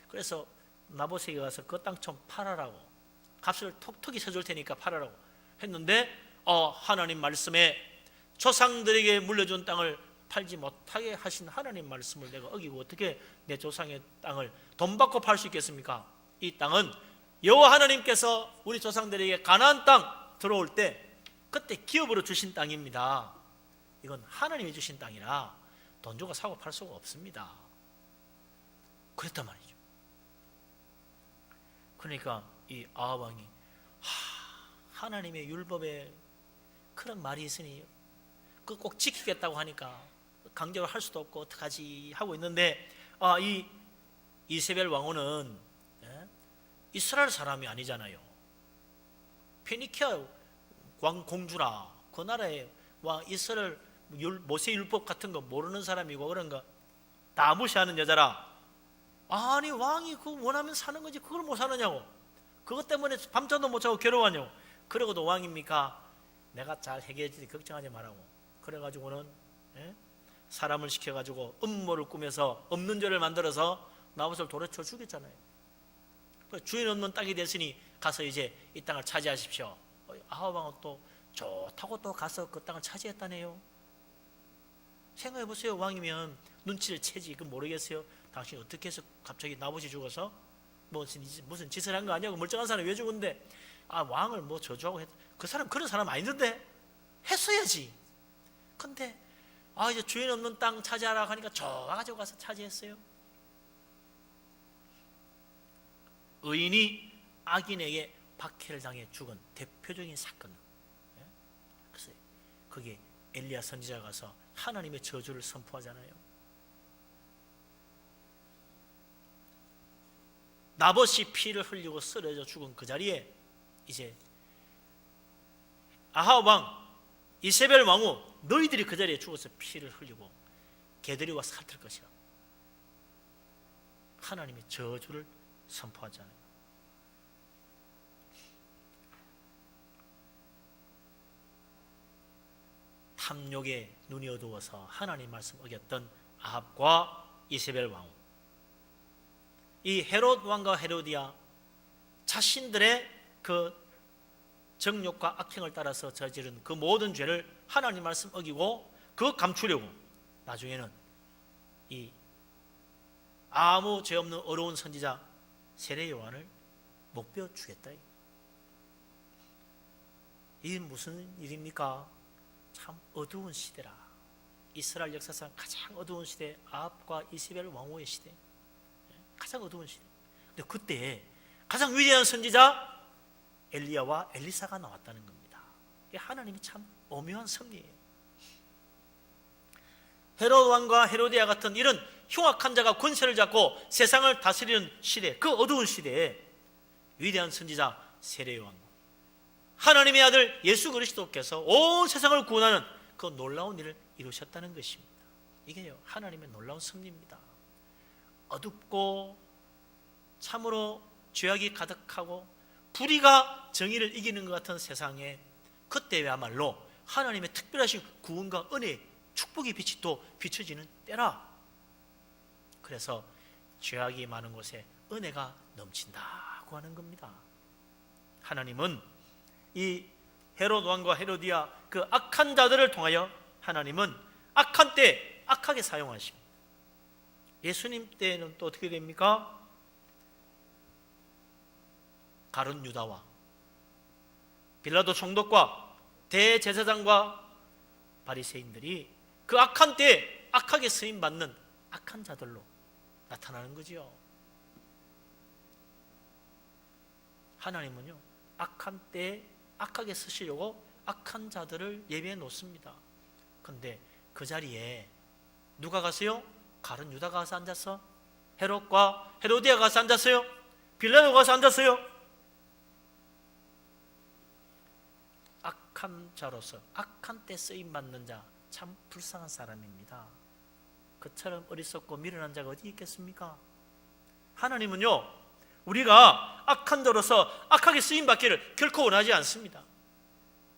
그래서 나봇에게 가서 그 땅 좀 팔아라고, 값을 톡톡히 쳐줄 테니까 팔아라고 했는데, 하나님 말씀에 조상들에게 물려준 땅을 팔지 못하게 하신 하나님 말씀을 내가 어기고 어떻게 내 조상의 땅을 돈 받고 팔 수 있겠습니까? 이 땅은 여호와 하나님께서 우리 조상들에게 가나안 땅 들어올 때 그때 기업으로 주신 땅입니다. 이건 하나님이 주신 땅이라 돈 주고 사고 팔 수가 없습니다. 그랬단 말이죠. 그러니까 이 아합 왕이 하나님의 율법에 그런 말이 있으니 그 꼭 지키겠다고 하니까 강제로 할 수도 없고 어떡하지 하고 있는데, 이 이세벨 왕후는 이스라엘 사람이 아니잖아요. 페니키아 공주라, 그 나라의 왕, 이스라엘 모세 율법 같은 거 모르는 사람이고 그런 거 다 무시하는 여자라, 아니 왕이 그거 원하면 사는 거지 그걸 못 사느냐고, 그것 때문에 밤잠도 못 자고 괴로워하냐고. 그러고도 왕입니까? 내가 잘 해결해주지 걱정하지 말라고. 그래가지고는 사람을 시켜가지고 음모를 꾸며서 없는 죄를 만들어서 나봇을 돌에 쳐 죽였잖아요. 주인 없는 땅이 됐으니 가서 이제 이 땅을 차지하십시오. 아합 왕은 또 좋다고 또 가서 그 땅을 차지했다네요. 생각해 보세요. 왕이면 눈치를 채지. 그 모르겠어요. 당신 어떻게 해서 갑자기 나봇이 죽어서 무슨 짓을 한 거 아니야? 멀쩡한 사람이 왜 죽은데 왕을 뭐 저주하고 했. 그 사람 그런 사람 아닌데 했어야지. 근데 이제 주인 없는 땅 차지하라고 하니까 좋아가지고 가서 차지했어요. 의인이 악인에게 박해를 당해 죽은 대표적인 사건. 그래서 거기에 엘리야 선지자가 가서 하나님의 저주를 선포하잖아요. 나봇이 피를 흘리고 쓰러져 죽은 그 자리에 이제 아합 왕, 이세벨 왕후, 너희들이 그 자리에 죽어서 피를 흘리고 개들이 와서 핥을 것이라 하나님의 저주를 선포하잖아요. 탐욕에 눈이 어두워서 하나님 말씀 어겼던 아합과 이세벨 왕후, 이 헤롯 왕과 헤로디아 자신들의 그 정욕과 악행을 따라서 저지른 그 모든 죄를 하나님 말씀 어기고 그거 감추려고 나중에는 이 아무 죄 없는 어려운 선지자 세례 요한을 목베어 주겠다. 이게 무슨 일입니까? 참 어두운 시대라. 이스라엘 역사상 가장 어두운 시대, 아합과 이세벨 왕후의 시대, 가장 어두운 시대. 근데 그때 가장 위대한 선지자 엘리야와 엘리사가 나왔다는 겁니다. 이게 하나님이 참 오묘한 섭리예요. 헤롯 왕과 헤로디아 같은 이런 흉악한 자가 권세를 잡고 세상을 다스리는 시대, 그 어두운 시대에 위대한 선지자 세례 요한, 하나님의 아들 예수 그리스도께서 온 세상을 구원하는 그 놀라운 일을 이루셨다는 것입니다. 이게요, 하나님의 놀라운 섭리입니다. 어둡고 참으로 죄악이 가득하고 불의가 정의를 이기는 것 같은 세상에 그때야말로 하나님의 특별하신 구원과 은혜, 축복의 빛이 또 비춰지는 때라. 그래서 죄악이 많은 곳에 은혜가 넘친다고 하는 겁니다. 하나님은 이 헤롯 왕과 헤로디아 그 악한 자들을 통하여 하나님은 악한 때 악하게 사용하십니다. 예수님 때는 또 어떻게 됩니까? 가룟 유다와 빌라도 총독과 대제사장과 바리새인들이 그 악한 때에 악하게 쓰임받는 악한 자들로 나타나는 거지요. 하나님은요, 악한 때에 악하게 쓰시려고 악한 자들을 예비해 놓습니다. 그런데 그 자리에 누가 가세요? 가룟 유다가 가서 앉았어? 헤롯과 헤로디아가 가서 앉았어요? 빌라도 가서 앉았어요. 악한 자로서 악한 때 쓰임받는 자, 참 불쌍한 사람입니다. 그처럼 어리석고 미련한 자가 어디 있겠습니까? 하나님은요, 우리가 악한 자로서 악하게 쓰임받기를 결코 원하지 않습니다.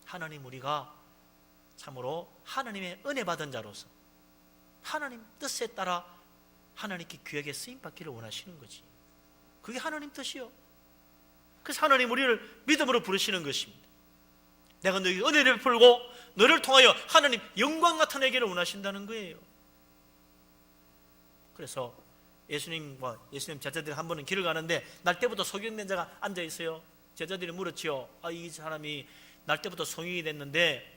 하나님, 우리가 참으로 하나님의 은혜 받은 자로서 하나님 뜻에 따라 하나님께 귀하게 쓰임받기를 원하시는 거지. 그게 하나님 뜻이요. 그래서 하나님 우리를 믿음으로 부르시는 것입니다. 내가 너에게 은혜를 베풀고 너를 통하여 하나님 영광 나타내기를 원하신다는 거예요. 그래서 예수님과 예수님 제자들이 한 번은 길을 가는데 날 때부터 소경된 자가 앉아 있어요. 제자들이 물었지요. 이 사람이 날 때부터 소경이 됐는데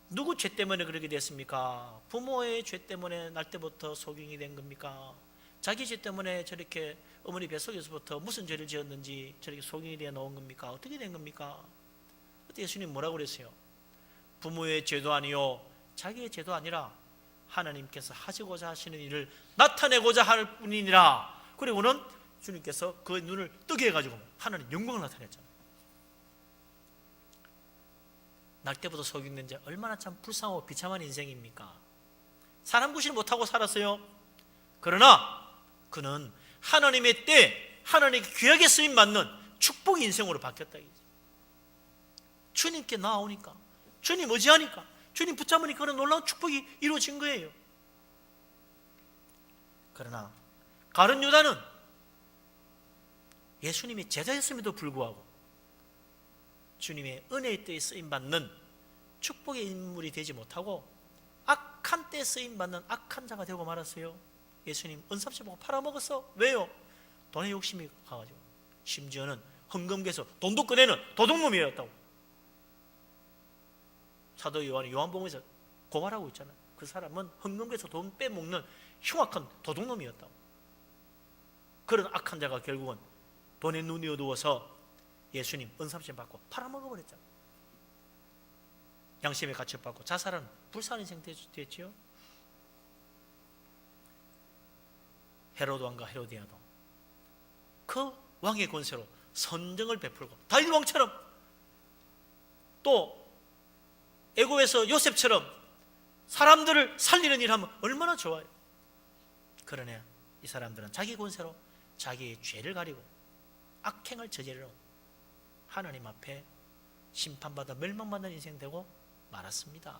누구 죄 때문에 그렇게 됐습니까? 부모의 죄 때문에 날 때부터 소경이 된 겁니까? 자기 죄 때문에 저렇게 어머니 뱃속에서부터 무슨 죄를 지었는지 저렇게 소경이 되어 나온 겁니까? 어떻게 된 겁니까? 그때 예수님 뭐라고 그랬어요? 부모의 죄도 아니요 자기의 죄도 아니라 하나님께서 하시고자 하시는 일을 나타내고자 할 뿐이니라. 그리고는 주님께서 그 눈을 뜨게 해가지고 하나님 영광을 나타냈잖아요. 날 때부터 소경된 자 얼마나 참 불쌍하고 비참한 인생입니까? 사람 구실 못하고 살았어요. 그러나 그는 하나님의 때 하나님께 귀하게 쓰임받는 축복의 인생으로 바뀌었다. 주님께 나아오니까, 주님 의지하니까, 주님 붙잡으니까 그런 놀라운 축복이 이루어진 거예요. 그러나 가룟 유다는 예수님이 제자였음에도 불구하고 주님의 은혜의 때에 쓰임받는 축복의 인물이 되지 못하고 악한 때에 쓰임받는 악한 자가 되고 말았어요. 예수님 은삽시 보고 팔아먹었어. 왜요? 돈에 욕심이 가가지고. 심지어는 헌금계에서 돈도 꺼내는 도둑놈이었다고. 사도 요한이 요한복음에서 고발하고 있잖아요. 그 사람은 헌금계에서 돈 빼먹는 흉악한 도둑놈이었다고. 그런 악한 자가 결국은 돈에 눈이 어두워서 예수님 은삽심 받고 팔아먹어버렸잖아요. 양심에 갇혀받고 자살하는 불쌍한 인생 됐지요. 헤로드 왕과 헤로디아도 그 왕의 권세로 선정을 베풀고 다윗 왕처럼 또 애굽에서 요셉처럼 사람들을 살리는 일 하면 얼마나 좋아요. 그러나 이 사람들은 자기 권세로 자기의 죄를 가리고 악행을 저지르고 하나님 앞에 심판받아 멸망받는 인생 되고 말았습니다.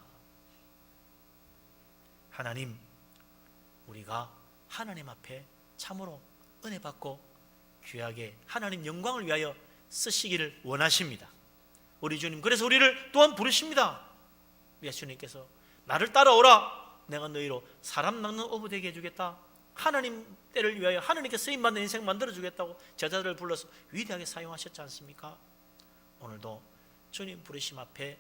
하나님, 우리가 하나님 앞에 참으로 은혜 받고 귀하게 하나님 영광을 위하여 쓰시기를 원하십니다. 우리 주님 그래서 우리를 또한 부르십니다. 예수님께서 나를 따라오라, 내가 너희로 사람 낚는 어부 되게 해주겠다. 하나님 때를 위하여 하나님께 쓰임받는 인생 만들어주겠다고 제자들을 불러서 위대하게 사용하셨지 않습니까? 오늘도 주님 부르심 앞에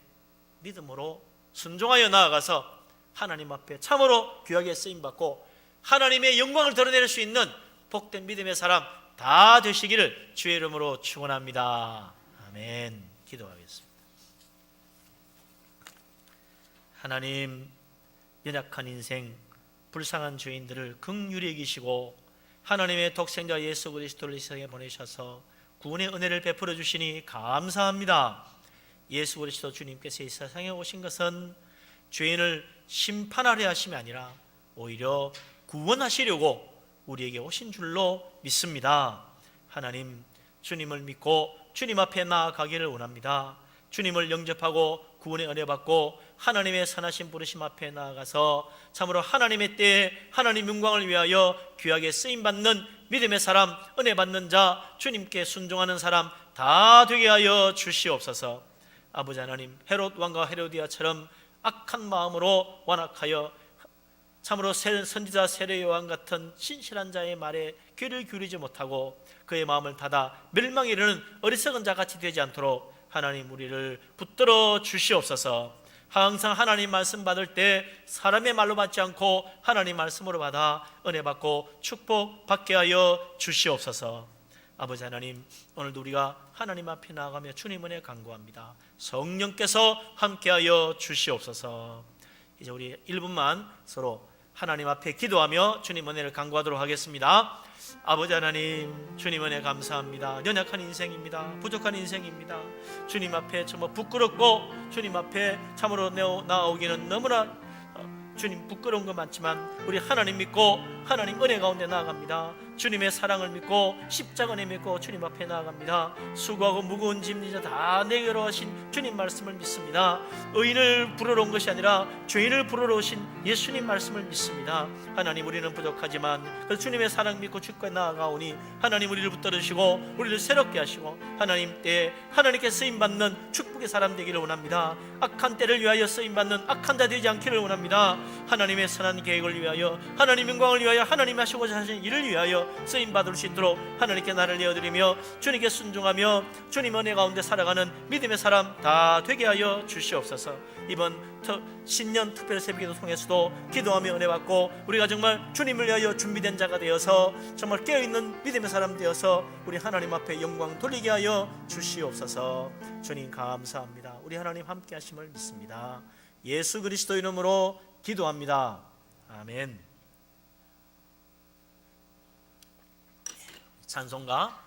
믿음으로 순종하여 나아가서 하나님 앞에 참으로 귀하게 쓰임받고 하나님의 영광을 드러낼 수 있는 복된 믿음의 사람 다 되시기를 주의 이름으로 축원합니다. 아멘. 기도하겠습니다. 하나님, 연약한 인생, 불쌍한 죄인들을 긍휼히 여기시고 하나님의 독생자 예수 그리스도를 이 세상에 보내셔서 구원의 은혜를 베풀어 주시니 감사합니다. 예수 그리스도 주님께서 이 세상에 오신 것은 죄인을 심판하려 하심이 아니라 오히려 구원하시려고 우리에게 오신 줄로 믿습니다. 하나님, 주님을 믿고 주님 앞에 나아가기를 원합니다. 주님을 영접하고 구원의 은혜 받고 하나님의 선하신 부르심 앞에 나아가서 참으로 하나님의 때에 하나님 영광을 위하여 귀하게 쓰임받는 믿음의 사람, 은혜 받는 자, 주님께 순종하는 사람 다 되게 하여 주시옵소서. 아버지 하나님, 헤롯 왕과 헤로디아처럼 악한 마음으로 완악하여 참으로 선지자 세례 요한 같은 신실한 자의 말에 귀를 기울이지 못하고 그의 마음을 닫아 멸망에 이르는 어리석은 자같이 되지 않도록 하나님 우리를 붙들어 주시옵소서. 항상 하나님 말씀 받을 때 사람의 말로 받지 않고 하나님 말씀으로 받아 은혜 받고 축복 받게 하여 주시옵소서. 아버지 하나님, 오늘도 우리가 하나님 앞에 나아가며 주님 은혜 간구합니다. 성령께서 함께하여 주시옵소서. 이제 우리 1분만 서로 하나님 앞에 기도하며 주님 은혜를 간구하도록 하겠습니다. 아버지 하나님, 주님 은혜 감사합니다. 연약한 인생입니다. 부족한 인생입니다. 주님 앞에 정말 부끄럽고 주님 앞에 참으로 나오기는 너무나 주님 부끄러운 것 많지만 우리 하나님 믿고 하나님 은혜 가운데 나아갑니다. 주님의 사랑을 믿고 십자가 은혜 믿고 주님 앞에 나아갑니다. 수고하고 무거운 짐 이제 다 내게로 하신 주님 말씀을 믿습니다. 의인을 부르러 온 것이 아니라 죄인을 부르러 오신 예수님 말씀을 믿습니다. 하나님, 우리는 부족하지만 그 주님의 사랑 믿고 주께 나아가오니 하나님 우리를 붙들으시고 우리를 새롭게 하시고 하나님 때에 하나님께 쓰임받는 축복의 사람 되기를 원합니다. 악한 때를 위하여 쓰임받는 악한 자 되지 않기를 원합니다. 하나님의 선한 계획을 위하여, 하나님 영광을 위하여, 하나님 하시고자 하신 일을 위하여 쓰임받을 수 있도록 하나님께 나를 내어드리며 주님께 순종하며 주님 은혜 가운데 살아가는 믿음의 사람 다 되게 하여 주시옵소서. 이번 신년 특별 새벽기도 통해서도 기도하며 은혜 받고 우리가 정말 주님을 위하여 준비된 자가 되어서 정말 깨어있는 믿음의 사람 되어서 우리 하나님 앞에 영광 돌리게 하여 주시옵소서. 주님 감사합니다. 우리 하나님 함께 하심을 믿습니다. 예수 그리스도 이름으로 기도합니다. 아멘. 찬송가